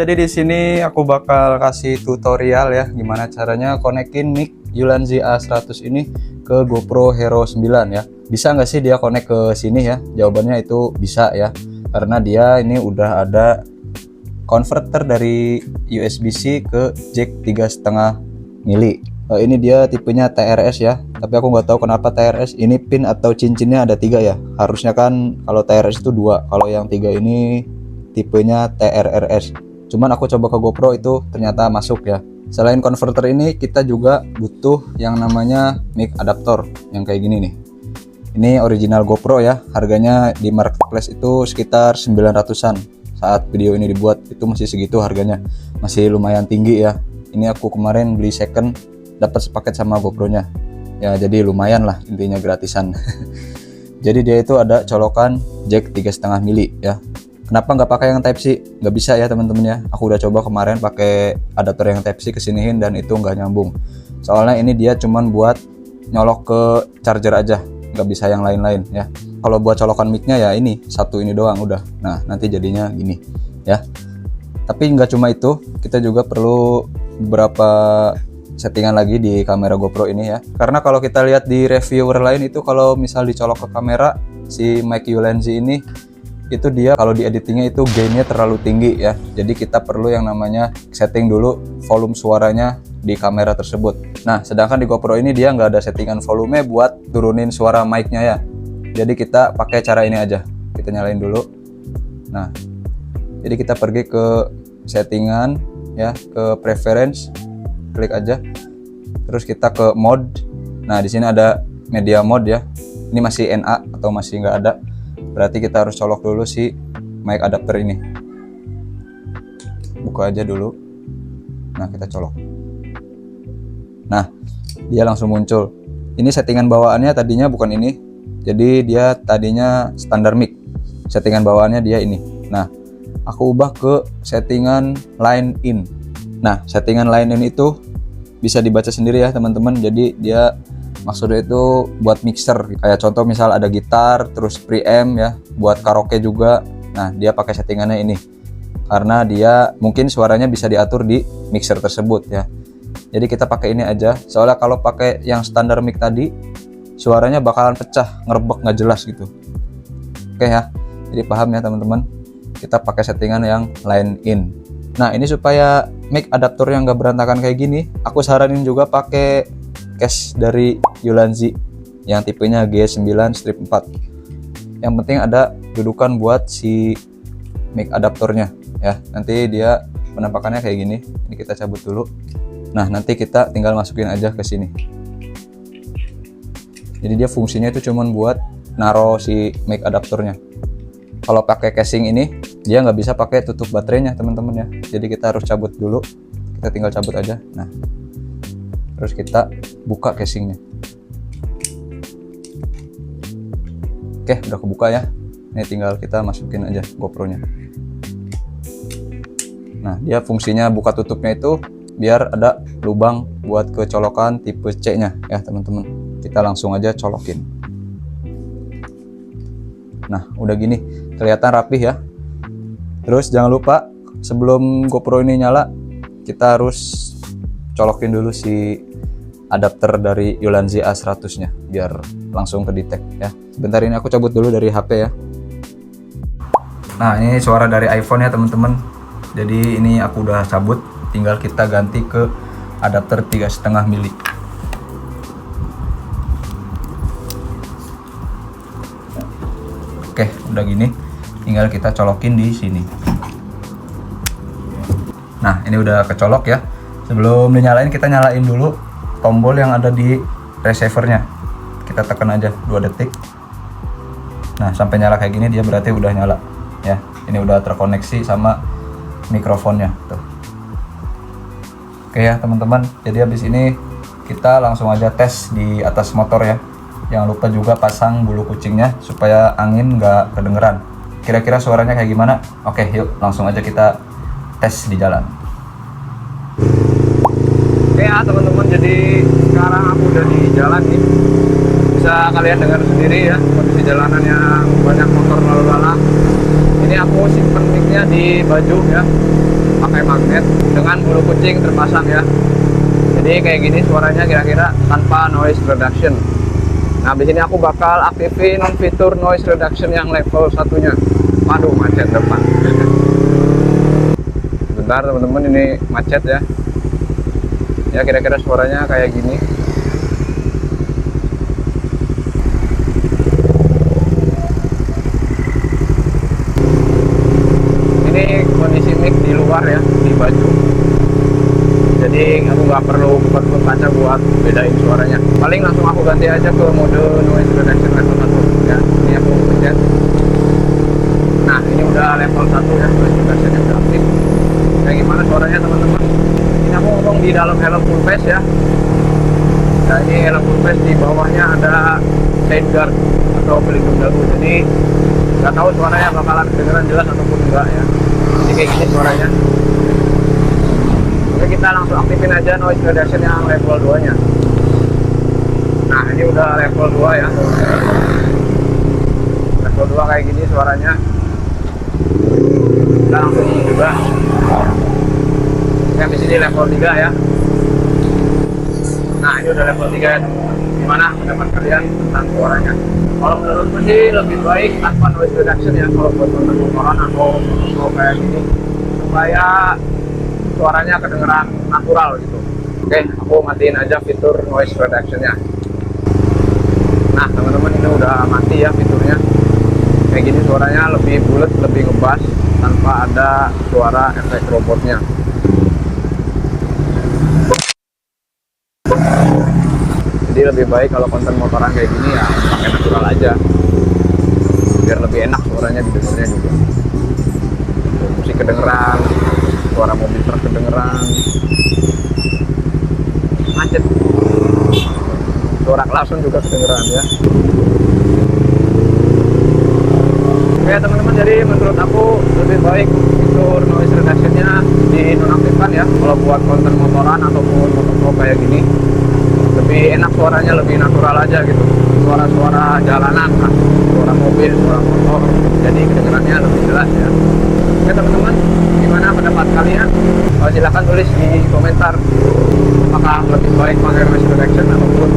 jadi di sini aku bakal kasih tutorial ya gimana caranya konekin mic Ulanzi A100 ini ke GoPro Hero 9 ya. Bisa nggak sih dia connect ke sini ya? Jawabannya itu bisa ya. Karena dia ini udah ada converter dari USB-C ke jack 3,5 mili. Ini dia tipenya TRS ya. Tapi aku nggak tahu kenapa TRS ini pin atau cincinnya ada 3 ya. Harusnya kan kalau TRS itu 2, kalau yang 3 ini tipenya TRRS. Cuman aku coba ke GoPro itu ternyata masuk ya. Selain converter ini kita juga butuh yang namanya mic adaptor yang kayak gini nih. Ini original GoPro ya. Harganya di marketplace itu sekitar 900-an. Saat video ini dibuat itu masih segitu harganya. Masih lumayan tinggi ya. Ini aku kemarin beli second, dapat sepaket sama GoPro-nya. Ya jadi lumayan lah, intinya gratisan. Jadi dia itu ada colokan jack 3,5 mili ya. Kenapa nggak pakai yang Type C? Nggak bisa ya teman-teman ya. Aku udah coba kemarin pakai adapter yang Type C kesiniin dan itu nggak nyambung. Soalnya ini dia cuman buat nyolok ke charger aja, nggak bisa yang lain-lain ya. Kalau buat colokan mic-nya ya ini satu ini doang udah. Nah nanti jadinya gini ya. Tapi nggak cuma itu, kita juga perlu beberapa settingan lagi di kamera GoPro ini ya. Karena kalau kita lihat di reviewer lain itu kalau misal dicolok ke kamera si mic Ulanzi ini itu dia kalau di editingnya itu gainnya terlalu tinggi ya. Jadi kita perlu yang namanya setting dulu volume suaranya di kamera tersebut. Nah sedangkan di GoPro ini dia nggak ada settingan volume buat turunin suara mic-nya ya. Jadi kita pakai cara ini aja. Kita nyalain dulu. Nah jadi kita pergi ke settingan ya, ke preference, klik aja. Terus kita ke mode. Nah di sini ada media mode ya. Ini masih NA atau masih nggak ada. Berarti kita harus colok dulu si mic adapter ini. Buka aja dulu. Nah kita colok. Nah dia langsung muncul. Ini settingan bawaannya tadinya bukan ini. Jadi dia tadinya standar mic. Settingan bawaannya dia ini. Nah aku ubah ke settingan line in. Nah settingan line in itu bisa dibaca sendiri ya teman-teman. Jadi dia maksudnya itu buat mixer, kayak contoh misal ada gitar, terus preamp ya, buat karaoke juga. Nah dia pakai settingannya ini, karena dia mungkin suaranya bisa diatur di mixer tersebut ya. Jadi kita pakai ini aja, soalnya kalau pakai yang standar mic tadi, suaranya bakalan pecah, ngerebek, nggak jelas gitu. Oke ya, jadi paham ya teman-teman. Kita pakai settingan yang line in. Nah ini supaya mic adaptor yang nggak berantakan kayak gini, aku saranin juga pakai case dari Ulanzi yang tipenya G9-4. Yang penting ada dudukan buat si mic adaptornya ya. Nanti dia penampakannya kayak gini. Ini kita cabut dulu. Nah nanti kita tinggal masukin aja ke sini. Jadi dia fungsinya itu cuman buat naro si mic adaptornya. Kalau pakai casing ini dia nggak bisa pakai tutup baterainya teman-teman ya. Jadi kita harus cabut dulu. Kita tinggal cabut aja. Nah terus kita buka casingnya. Oke udah kebuka ya. Ini tinggal kita masukin aja GoPro-nya. Nah dia fungsinya buka tutupnya itu biar ada lubang buat kecolokan tipe C nya ya teman-teman. Kita langsung aja colokin. Nah udah gini kelihatan rapih ya. Terus jangan lupa sebelum GoPro ini nyala kita harus colokin dulu si adapter dari Ulanzi A100 nya biar langsung ke detect ya. Bentar ini aku cabut dulu dari HP ya. Nah ini suara dari iPhone ya teman-teman. Jadi ini aku udah cabut, tinggal kita ganti ke adapter 3,5 mili. Oke udah gini, tinggal kita colokin di sini. Nah ini udah kecolok ya. Sebelum dinyalain kita nyalain dulu tombol yang ada di receivernya. Kita tekan aja 2 detik. Nah sampai nyala kayak gini dia berarti udah nyala ya. Ini udah terkoneksi sama mikrofonnya tuh. Oke ya teman-teman, jadi habis ini kita langsung aja tes di atas motor ya. Jangan lupa juga pasang bulu kucingnya supaya angin nggak kedengeran. Kira-kira suaranya kayak gimana? Oke yuk langsung aja kita tes di jalan. Oke ya teman-teman, jadi sekarang aku udah di jalan nih. Bisa kalian dengar sendiri ya kondisi jalanan yang banyak motor lalu lalang. Ini aku simpen mic-nya di baju ya, pakai magnet dengan bulu kucing terpasang ya. Jadi kayak gini suaranya kira-kira tanpa noise reduction. Nah, di sini aku bakal aktifin fitur noise reduction yang level satunya. Waduh, macet depan. Bentar teman-teman, ini macet ya. Ya kira-kira suaranya kayak gini. Ini kondisi mic di luar ya, di baju. Jadi aku nggak perlu buka kaca buat bedain suaranya. Paling langsung aku ganti aja ke mode noise reduction level 1 ya. Ini aku pencet. Nah, ini udah level 1 ya, noise reduction yang aktif. Kayak gimana suaranya teman-teman? Ini aku ngomong di dalam helm full face ya. Nah, ini helm full face, di bawahnya ada safeguard atau pelindung dagu. Jadi nggak tahu suaranya bakalan kedengeran jelas ataupun enggak ya. Jadi kayak gini suaranya. Oke, kita langsung aktifin aja noise reduction yang level 2 nya. Nah, ini udah level 2 ya. Level 2 kayak gini suaranya. Kita langsung juga yang di sini level 3 ya. Nah, ini udah level 3 ya teman-teman. Gimana pendapat kalian tentang suaranya? Kalau menurutku sih lebih baik tanpa noise reduction ya, kalau buat motoran atau kayak gini, supaya suaranya kedengeran natural gitu. Oke, aku matiin aja fitur noise reduction-nya. Nah teman-teman, ini udah mati ya fiturnya. Kayak gini suaranya lebih bulat, lebih ngebass tanpa ada suara efek robotnya. Jadi lebih baik kalau konten motoran kayak gini ya pakai natural aja, biar lebih enak suaranya didengarnya juga. Musik kedengeran, suara mobil truk kedengeran, macet, suara klakson juga kedengeran ya. Oke teman-teman, jadi menurut aku lebih baik fitur noise reduction-nya dinonaktifkan ya kalau buat konten motoran ataupun motovlog kayak gini. Lebih enak suaranya, lebih natural aja gitu, suara-suara jalanan lah, suara mobil, suara motor, jadi kedengerannya lebih jelas ya. Oke teman-teman, gimana pendapat kalian? Silahkan tulis di komentar apakah lebih baik pakai noise reduction ataupun